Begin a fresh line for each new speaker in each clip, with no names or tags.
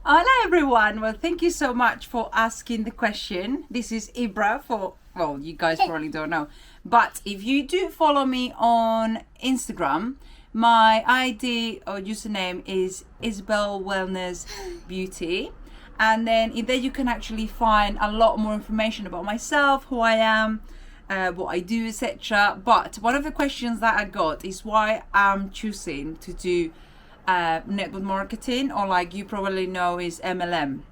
Hello everyone. Well, thank you so much for asking the question. This is Ibra well, you guys probably don't know. But if you do follow me on Instagram, my ID or username is Isabel Wellness Beauty. And then in there you can actually find a lot more information about myself, who I am, what I do, etc. But one of the questions that I got is why I'm choosing to do network marketing, or like you probably know is MLM.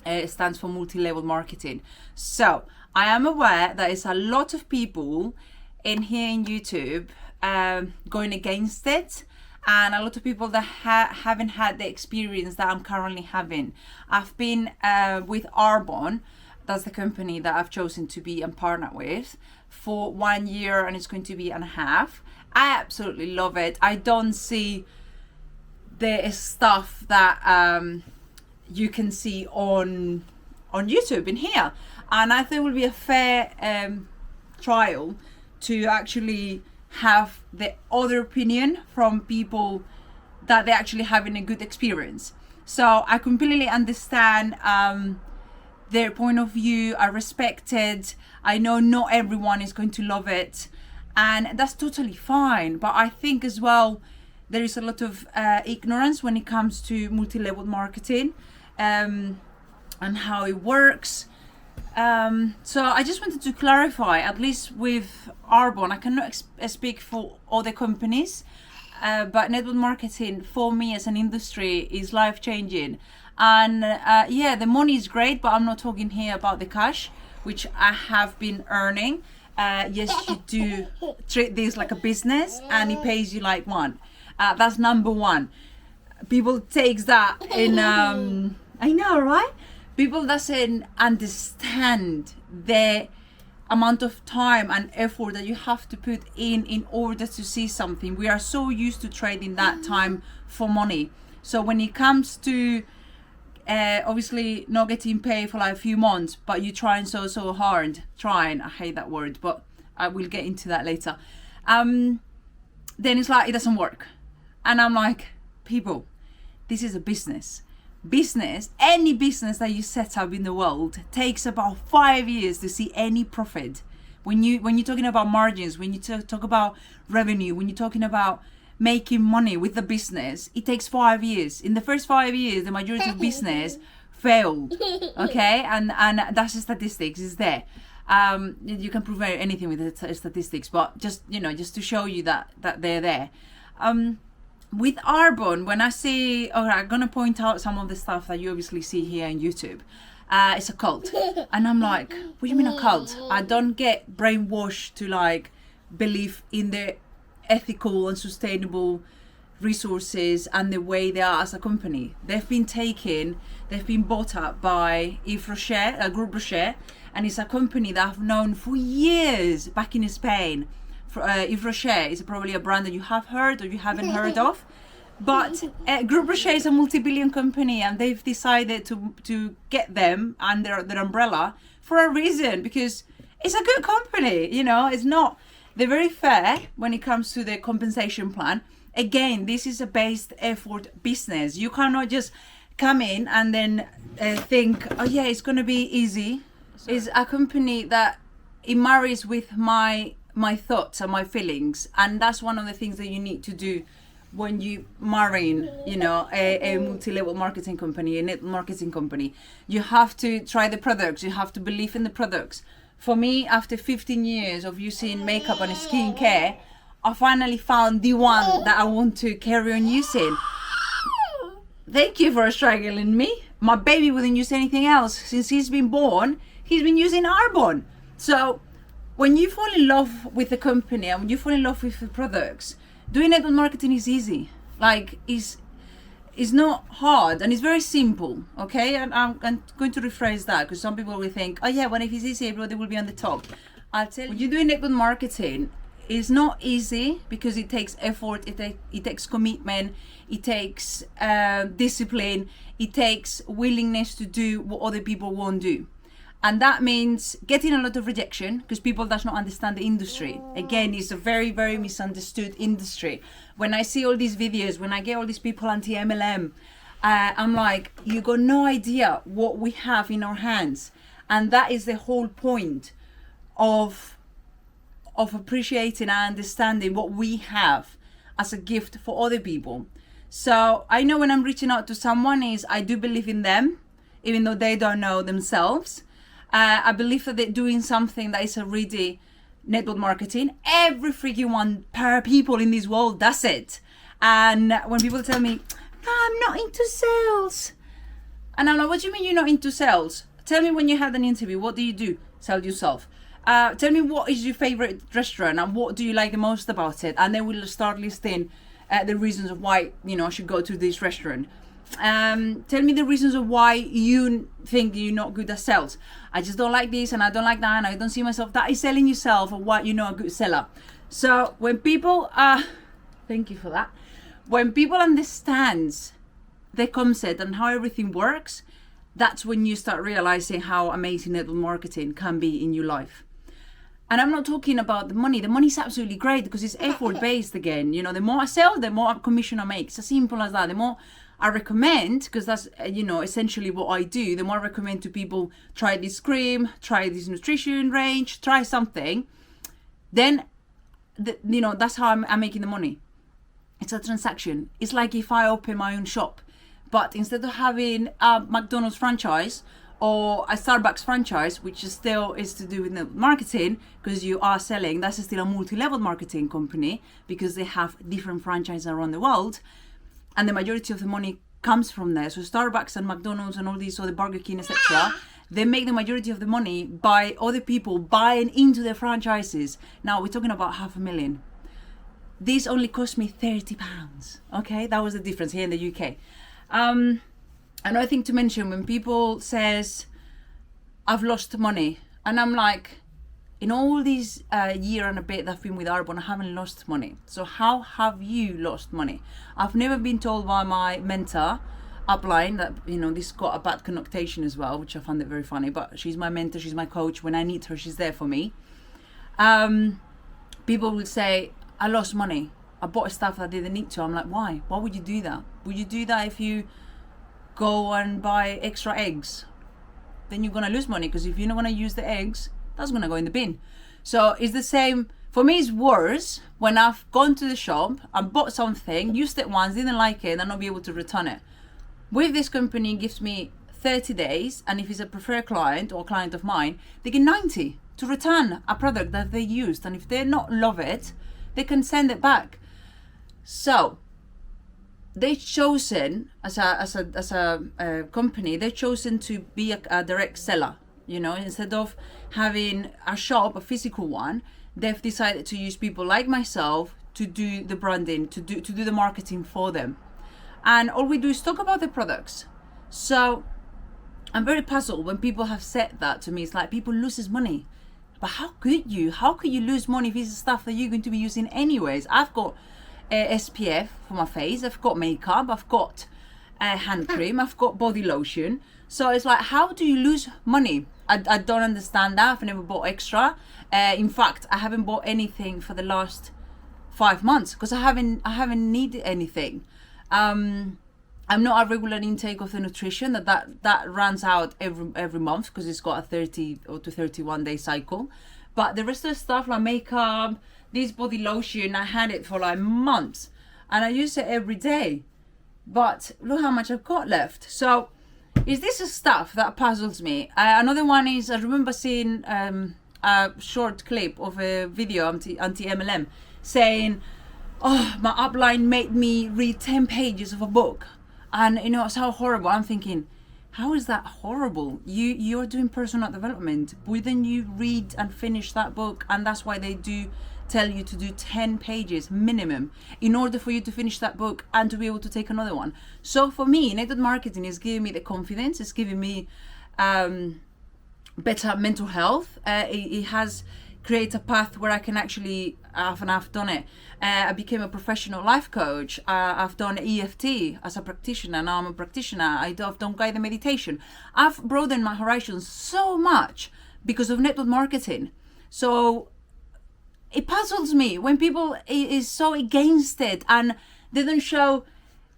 It stands for multi-level marketing. So I am aware that there's a lot of people in here in YouTube going against it, and a lot of people that haven't had the experience that I'm currently having. I've been with Arbonne, that's the company that I've chosen to be a partner with, for 1 year, and it's going to be and a half. I absolutely love it. I don't see the stuff that you can see on YouTube in here, and I think it will be a fair trial to actually have the other opinion from people that they're actually having a good experience. So I completely understand their point of view. I respect it. I know not everyone is going to love it, and that's totally fine. But I think as well, there is a lot of ignorance when it comes to multi-level marketing and how it works. So I just wanted to clarify, at least with Arbonne, I cannot speak for other companies, but network marketing for me as an industry is life-changing. And yeah, the money is great, but I'm not talking here about the cash, which I have been earning. Yes, you do treat this like a business, and it pays you like one. That's number one. People takes that in I know, right? People doesn't understand the amount of time and effort that you have to put in order to see something. We are so used to trading that time for money. So when it comes to obviously not getting paid for like a few months, but you trying so hard, I hate that word, but I will get into that later. Then it's like it doesn't work. And I'm like, people, this is a business. Any business that you set up in the world takes about 5 years to see any profit. When you're talking about margins, when you talk about revenue, when you're talking about making money with the business, it takes 5 years. In the first 5 years, the majority of business failed. Okay, and that's the statistics is there. You can prove anything with the statistics, but just to show you that they're there. With Arbonne, when I say, I'm gonna point out some of the stuff that you obviously see here on YouTube. It's a cult, and I'm like, what do you mean a cult? I don't get brainwashed to like believe in the ethical and sustainable resources and the way they are as a company. They've been bought up by Yves Rocher, Group Rocher, and it's a company that I've known for years back in Spain. Yves Rocher is probably a brand that you have heard or you haven't heard of, but Group Rocher is a multi-billion company, and they've decided to get them under their umbrella for a reason, because it's a good company. It's not, they're very fair when it comes to the compensation plan. Again, this is a based effort business. You cannot just come in and then think, oh yeah, it's going to be easy. It's a company that it marries with my thoughts and my feelings, and that's one of the things that you need to do when you marrying a multi-level marketing company, a net marketing company. You have to try the products, you have to believe in the products. For me, after 15 years of using makeup and skincare, I finally found the one that I want to carry on using. Thank you for struggling me. My baby wouldn't use anything else. Since he's been born, he's been using Arbonne. So when you fall in love with the company and when you fall in love with the products, doing network marketing is easy. Like, it's not hard, and it's very simple, okay? And I'm going to rephrase that, because some people will think, oh yeah, when if it's easy, everybody will be on the top. I'll tell you, when you're doing network marketing, it's not easy because it takes effort, it takes commitment, it takes discipline, it takes willingness to do what other people won't do. And that means getting a lot of rejection because people does not understand the industry. Again, it's a very, very misunderstood industry. When I see all these videos, when I get all these people anti-MLM, I'm like, you got no idea what we have in our hands. And that is the whole point of appreciating and understanding what we have as a gift for other people. So I know when I'm reaching out to someone is I do believe in them, even though they don't know themselves. I believe that they're doing something that is already network marketing. Every freaking one per people in this world does it. And when people tell me, I'm not into sales. And I'm like, what do you mean you're not into sales? Tell me when you had an interview, what do you do? Sell yourself. Tell me what is your favorite restaurant and what do you like the most about it? And then we'll start listing the reasons of why, I should go to this restaurant. Tell me the reasons of why you think you're not good at sales. I just don't like this and I don't like that and I don't see myself. That is selling yourself or what a good seller. So when people thank you for that. When people understand the concept and how everything works, that's when you start realizing how amazing network marketing can be in your life. And I'm not talking about the money. The money is absolutely great because it's effort based again. The more I sell, the more commission I make. It's as simple as that. The more I recommend, because that's, essentially what I do. The more I recommend to people, try this cream, try this nutrition range, try something. Then, that's how I'm making the money. It's a transaction. It's like if I open my own shop, but instead of having a McDonald's franchise or a Starbucks franchise, which still is to do with the marketing, because you are selling, that's still a multi-level marketing company because they have different franchises around the world. And the majority of the money comes from there. So Starbucks and McDonald's and all these other Burger King, etc., they make the majority of the money by other people buying into their franchises. Now we're talking about $500,000. This only cost me £30. Okay, that was the difference here in the UK. Another thing to mention, when people says, I've lost money, and I'm like, in all these year and a bit that I've been with Arbon, I haven't lost money. So how have you lost money? I've never been told by my mentor upline that, this got a bad connotation as well, which I found it very funny, but she's my mentor, she's my coach. When I need her, she's there for me. People will say, I lost money. I bought stuff that I didn't need to. I'm like, why? Why would you do that? Would you do that if you go and buy extra eggs? Then you're going to lose money, because if you're not going to use the eggs, that's going to go in the bin. So it's the same. For me, it's worse when I've gone to the shop and bought something, used it once, didn't like it, and not be able to return it. With this company, it gives me 30 days. And if it's a preferred client or client of mine, they get 90 to return a product that they used. And if they not love it, they can send it back. So they've chosen as a company, they've chosen to be a direct seller. Instead of having a shop, a physical one, they've decided to use people like myself to do the branding, to do the marketing for them. And all we do is talk about the products. So I'm very puzzled when people have said that to me. It's like, people loses money. But how could you lose money if it's stuff that you're going to be using anyways? I've got SPF for my face, I've got makeup, I've got hand cream, I've got body lotion. So it's like, how do you lose money? I don't understand that. I've never bought extra. In fact, I haven't bought anything for the last 5 months because I haven't needed anything. I'm not a regular intake of the nutrition that runs out every month because it's got a 30 or to 31 day cycle. But the rest of the stuff like makeup, this body lotion, I had it for like months and I use it every day. But look how much I've got left. So is this stuff that puzzles me? Another one is, I remember seeing a short clip of a video anti-MLM saying, oh, my upline made me read 10 pages of a book. And it's how horrible. I'm thinking, how is that horrible? You're doing personal development. Wouldn't you read and finish that book? And that's why they do tell you to do 10 pages minimum in order for you to finish that book and to be able to take another one. So for me, network marketing is giving me the confidence. It's giving me better mental health. It has created a path where I can actually, I've done it. I became a professional life coach. I've done EFT as a practitioner. Now I'm a practitioner. I've done guided meditation. I've broadened my horizons so much because of network marketing. So it puzzles me when people is so against it and they don't show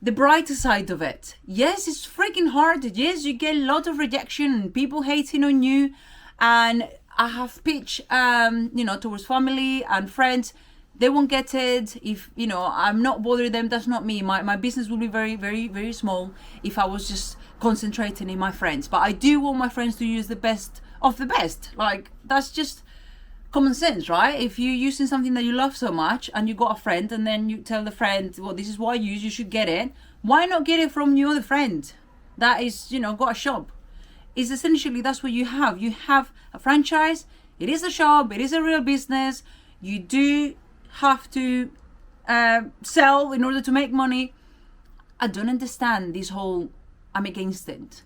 the brighter side of it. Yes, it's freaking hard. Yes, you get a lot of rejection and people hating on you. And I have pitched, towards family and friends. They won't get it. If, I'm not bothering them, that's not me. My business will be very, very, very small if I was just concentrating in my friends. But I do want my friends to use the best of the best. Like, that's just common sense, right? If you're using something that you love so much and you got a friend and then you tell the friend, well, this is what I use, you should get it. Why not get it from your other friend that is, got a shop? It's essentially, that's what you have. You have a franchise. It is a shop. It is a real business. You do have to sell in order to make money. I don't understand this whole, I'm against it.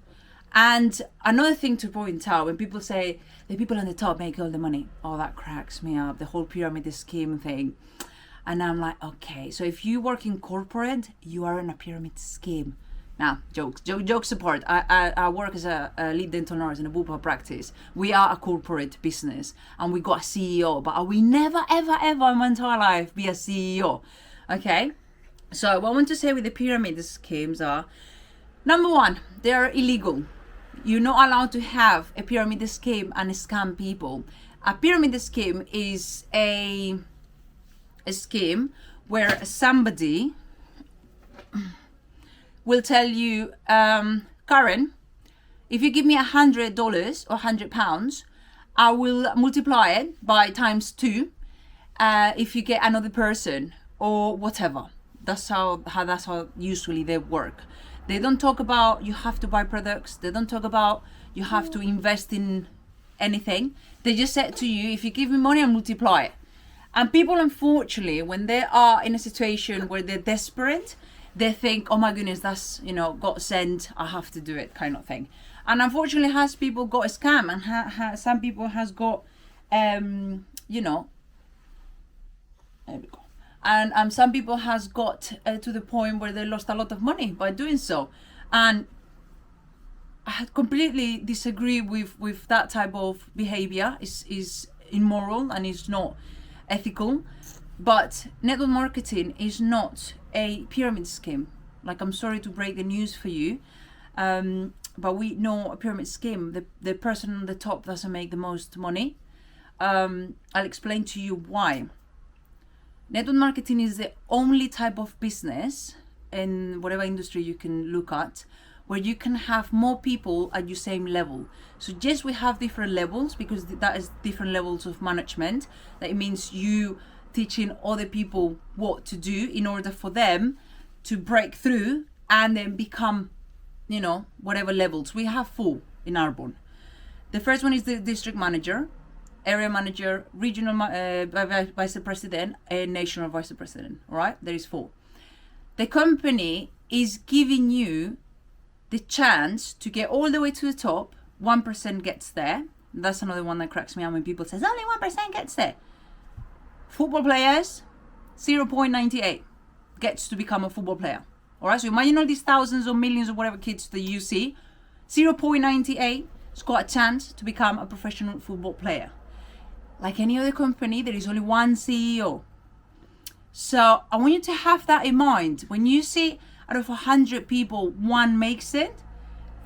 And another thing to point out, when people say the people on the top make all the money, oh, that cracks me up, the whole pyramid scheme thing. And I'm like, okay, so if you work in corporate, you are in a pyramid scheme. Now, jokes apart, I work as a lead dental nurse in a Bupa practice. We are a corporate business and we got a CEO, but I will never, ever, ever in my entire life be a CEO. Okay? So what I want to say with the pyramid schemes are, number one, they are illegal. You're not allowed to have a pyramid scheme and scam people. A pyramid scheme is a scheme where somebody will tell you, Karen, if you give me $100 or £100, I will multiply it by ×2 if you get another person or whatever. That's how usually they work. They don't talk about you have to buy products. They don't talk about you have to invest in anything. They just said to you, if you give me money, I'll multiply it. And people, unfortunately, when they are in a situation where they're desperate, they think, oh my goodness, that's, God sent, I have to do it kind of thing. And unfortunately, has people got a scam and some people has got, there we go. And some people has got to the point where they lost a lot of money by doing so. And I completely disagree with that type of behavior. Is immoral and is not ethical. But network marketing is not a pyramid scheme. Like, I'm sorry to break the news for you, but we know a pyramid scheme. The person on the top doesn't make the most money. I'll explain to you why. Network marketing is the only type of business in whatever industry you can look at where you can have more people at your same level. So yes, we have different levels because that is different levels of management. That means you teaching other people what to do in order for them to break through and then become, whatever levels. We have 4 in Arbonne. The first one is the district manager, area manager, regional vice president, and national vice president. All right, there is 4. The company is giving you the chance to get all the way to the top. 1% gets there. That's another one that cracks me up when people say only 1% gets there. Football players, 0.98 gets to become a football player. All right, so imagine all these thousands or millions or whatever kids that you see. 0.98 has got a chance to become a professional football player. Like any other company, there is only one CEO. So I want you to have that in mind. When you see out of 100 people, 1 makes it,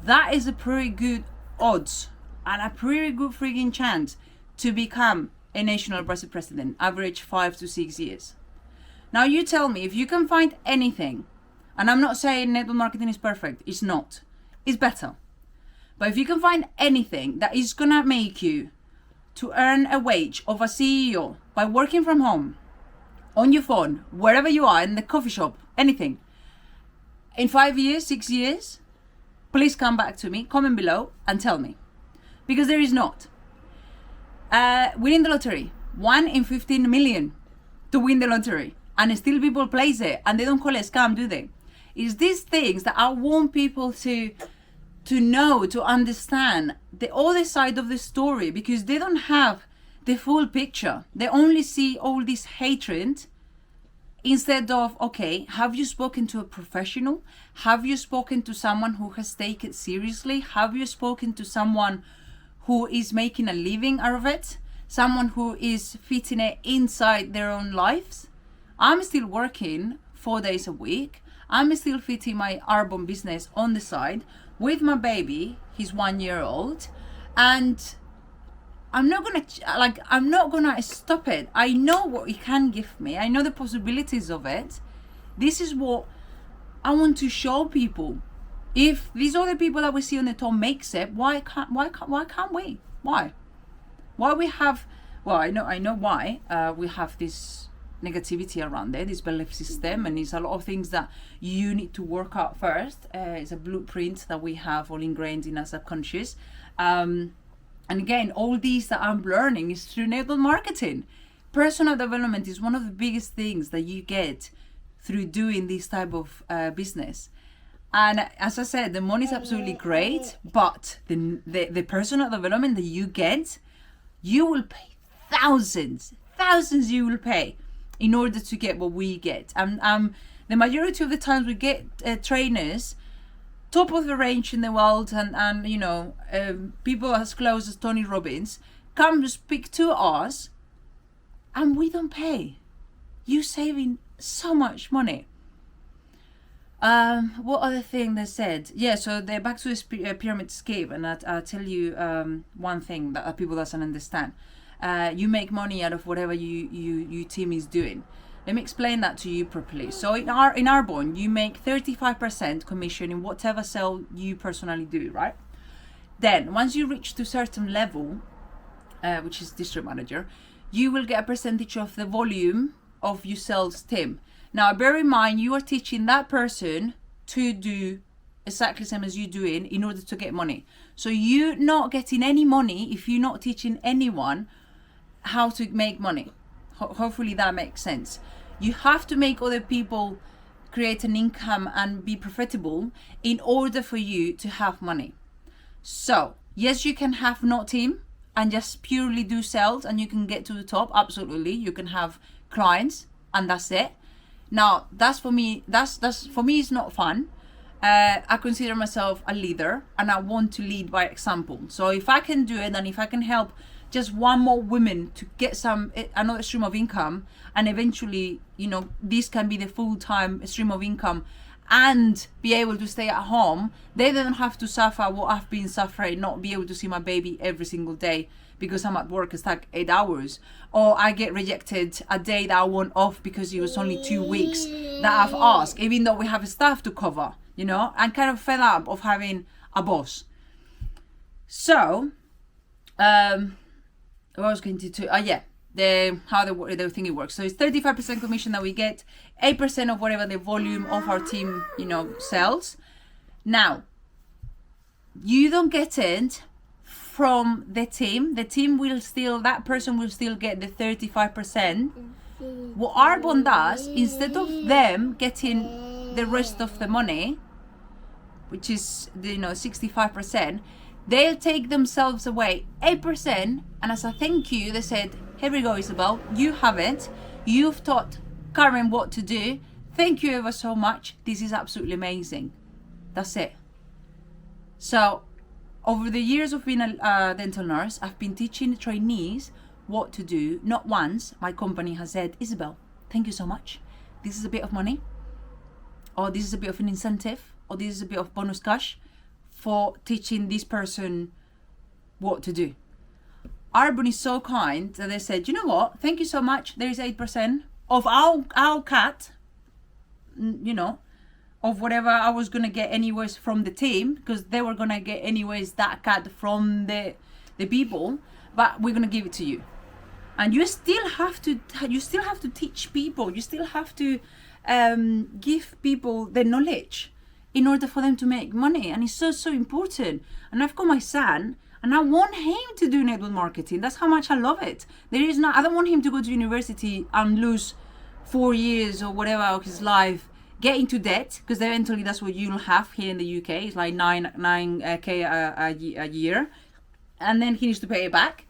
that is a pretty good odds and a pretty good freaking chance to become a national vice president, average 5 to 6 years. Now you tell me if you can find anything, and I'm not saying network marketing is perfect, it's not, it's better. But if you can find anything that is gonna make you to earn a wage of a CEO by working from home, on your phone, wherever you are, in the coffee shop, anything, in 5 years, 6 years, please come back to me, comment below and tell me. Because there is not. Winning the lottery, 1 in 15 million to win the lottery, and still people place it and they don't call it a scam, do they? It's these things that I want people to know, to understand the other side of the story, because they don't have the full picture. They only see all this hatred instead of, okay, have you spoken to a professional? Have you spoken to someone who has taken it seriously? Have you spoken to someone who is making a living out of it? Someone who is fitting it inside their own lives? I'm still working 4 days a week. I'm still fitting my Arbonne business on the side with my baby. He's 1 year old, and I'm not gonna stop it. I know what it can give me. I know the possibilities of it. This is what I want to show people. If these other people that we see on the top makes it, why can't we? Why we have? Well, I know why we have this negativity around it, this belief system, and it's a lot of things that you need to work out first. It's a blueprint that we have all ingrained in our subconscious. And again, all these that I'm learning is through network marketing. Personal development is one of the biggest things that you get through doing this type of business. And as I said, the money is absolutely great, but the personal development that you get, you will pay thousands you will pay in order to get what we get. The majority of the times we get trainers top of the range in the world, and you know, people as close as Tony Robbins come to speak to us, and we don't pay. You saving so much money. What other thing they said? Yeah, so they're back to the pyramid scheme, and I'll tell you one thing that people doesn't understand. You make money out of whatever you team is doing. Let me explain that to you properly. So in Arbonne, you make 35% commission in whatever sale you personally do, right? Then once you reach to a certain level, which is district manager, you will get a percentage of the volume of your sales team. Now, bear in mind, you are teaching that person to do exactly the same as you doing in order to get money. So you're not getting any money if you're not teaching anyone how to make money. Hopefully that makes sense. You have to make other people create an income and be profitable in order for you to have money. So yes, you can have no team and just purely do sales and you can get to the top. Absolutely, you can have clients and that's it. Now that's for me it's not fun. I consider myself a leader and I want to lead by example. So if I can do it, and if I can help just one more woman to get another stream of income, and eventually, you know, this can be the full-time stream of income and be able to stay at home, they don't have to suffer what I've been suffering, not be able to see my baby every single day because I'm at work, it's like 8 hours, or I get rejected a day that I want off because it was only 2 weeks that I've asked, even though we have staff to cover, you know. I'm kind of fed up of having a boss. So what I was going to how the thing it works. So it's 35% commission that we get, 8% of whatever the volume of our team, you know, sells. Now, you don't get it from the team. The team will still, that person will still get the 35%. What Arbonne does, instead of them getting the rest of the money, which is, you know, 65%, they'll take themselves away 8%, and as a thank you, they said, here we go, Isabel, you have it. You've taught Karen what to do. Thank you ever so much. This is absolutely amazing. That's it. So over the years of being a dental nurse, I've been teaching the trainees what to do. Not once my company has said, Isabel, thank you so much. This is a bit of money, or this is a bit of an incentive, or this is a bit of bonus cash for teaching this person what to do. Arbonne is so kind that they said, you know what, thank you so much. There is 8% of our cut, you know, of whatever I was going to get anyways from the team, because they were going to get anyways that cut from the people, but we're going to give it to you. And you still have to teach people. You still have to give people the knowledge in order for them to make money. And it's so important. And I've got my son, and I want him to do network marketing. That's how much I love it. I don't want him to go to university and lose 4 years or whatever of his life, get into debt, because eventually that's what you'll have here in the UK. It's like 9k a year, and then he needs to pay it back.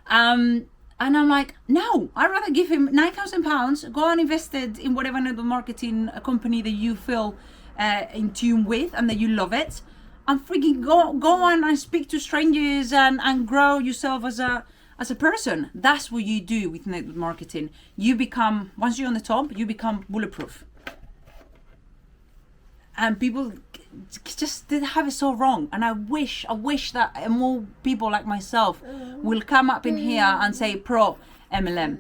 And I'm like, no, I'd rather give him £9,000, go and invest it in whatever network marketing company that you feel in tune with and that you love it, and freaking go on and speak to strangers and grow yourself as a person. That's what you do with network marketing. You become, once you're on the top, you become bulletproof. and people just did have it so wrong. And I wish that more people like myself will come up in here and say pro MLM,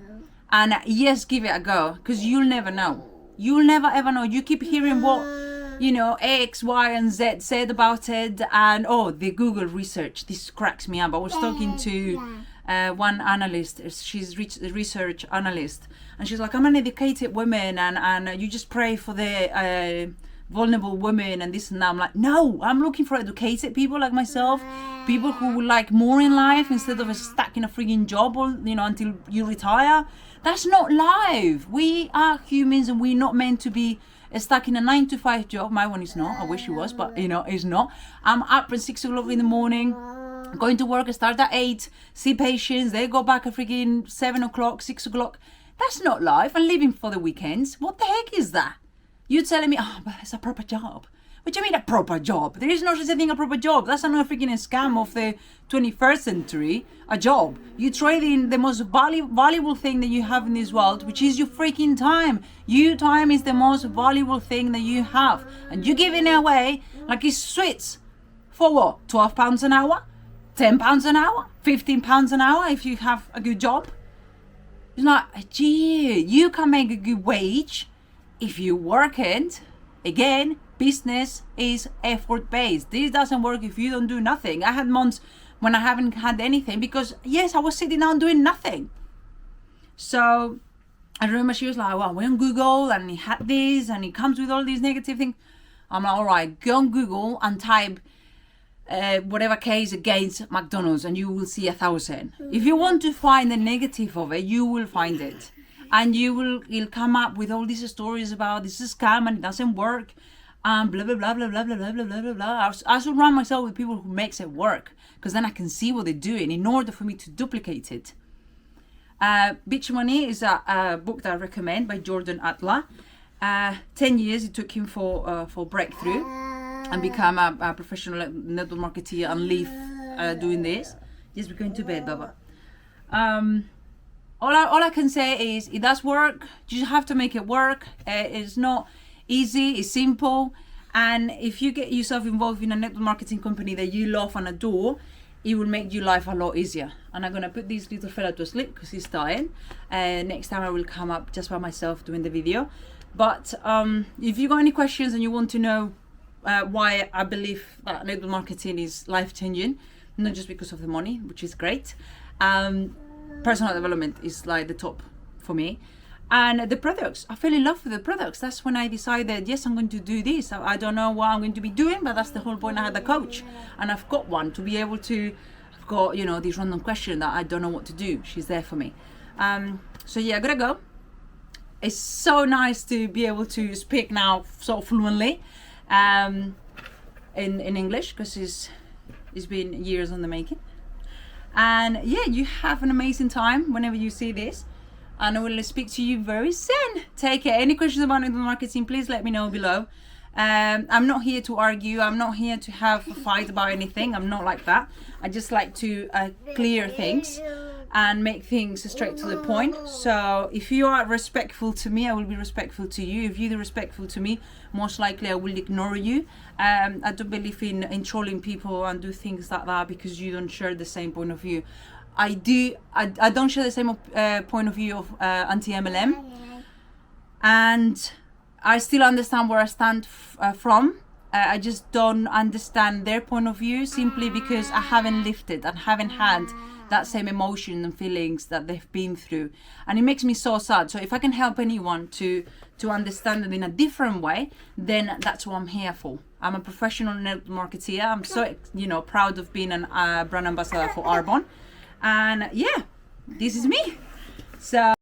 and yes, give it a go, because you'll never know. You'll never ever know. You keep hearing what, you know, X, Y, and Z said about it, and the Google research. This cracks me up. I was talking to one analyst. She's a research analyst, and she's like, I'm an educated woman, and you just pray for the vulnerable women and this and that. I'm like, no, I'm looking for educated people like myself, people who would like more in life instead of stuck in a freaking job, or you know, until you retire. That's not life. We are humans, and we're not meant to be stuck in a 9-to-5 job. My one is not. I wish it was, but you know, it's not. I'm up at 6 o'clock in the morning, going to work. I start at 8, see patients, they go back at freaking 7 o'clock, 6 o'clock. That's not life. And living for the weekends. What the heck is that? You're telling me, but it's a proper job. What do you mean a proper job? There is no such a thing a proper job. That's another freaking scam of the 21st century. A job. You trade in the most valuable thing that you have in this world, which is your freaking time. Your time is the most valuable thing that you have. And you're giving it away like it's sweets. For what? £12 an hour? £10 an hour? £15 an hour if you have a good job? It's like, gee, you can make a good wage if you work it. Again, business is effort based. This doesn't work if you don't do nothing. I had months when I haven't had anything because, yes, I was sitting down doing nothing. So I remember she was like, well, we're on Google and he had this and it comes with all these negative things. I'm like, all right, go on Google and type whatever case against McDonald's and you will see 1,000. If you want to find the negative of it, you will find it. And you'll come up with all these stories about this is a scam and it doesn't work. Blah, blah, blah, blah, blah, blah, blah, blah, blah, blah. I surround myself with people who makes it work, because then I can see what they're doing in order for me to duplicate it. Bitch Money is a book that I recommend by Jordan Adler. 10 years it took him for breakthrough and become a professional network marketer and live doing this. Yes, we're going to bed, Baba. All I can say is it does work. You just have to make it work. It's not easy, it's simple. And if you get yourself involved in a network marketing company that you love and adore, it will make your life a lot easier. And I'm gonna put this little fella to sleep because he's dying. Next time I will come up just by myself doing the video. But if you got any questions and you want to know why I believe that network marketing is life-changing, not just because of the money, which is great. Personal development is like the top for me, and the products. I fell in love with the products. That's when I decided, yes, I'm going to do this. I don't know what I'm going to be doing, but that's the whole point. I had a coach, and I've got one to be able to. I've got, you know, this random question that I don't know what to do. She's there for me. So yeah, I gotta go. It's so nice to be able to speak now so fluently in English, because it's been years on the making. And yeah, you have an amazing time whenever you see this, and I will speak to you very soon. Take care. Any questions about network marketing, please let me know below. I'm not here to argue. I'm not here to have a fight about anything. I'm not like that. I just like to clear things and make things straight to the point. So if you are respectful to me, I will be respectful to you. If you're respectful to me, most likely I will ignore you. I don't believe in trolling people and do things like that because you don't share the same point of view. I don't share the same point of view of anti-MLM, and I still understand where I stand from. I just don't understand their point of view simply because I haven't lived it and haven't had that same emotion and feelings that they've been through, and it makes me so sad. So if I can help anyone to understand it in a different way, then that's what I'm here for. I'm a professional network marketer. I'm so proud of being a brand ambassador for Arbonne, and yeah, this is me. So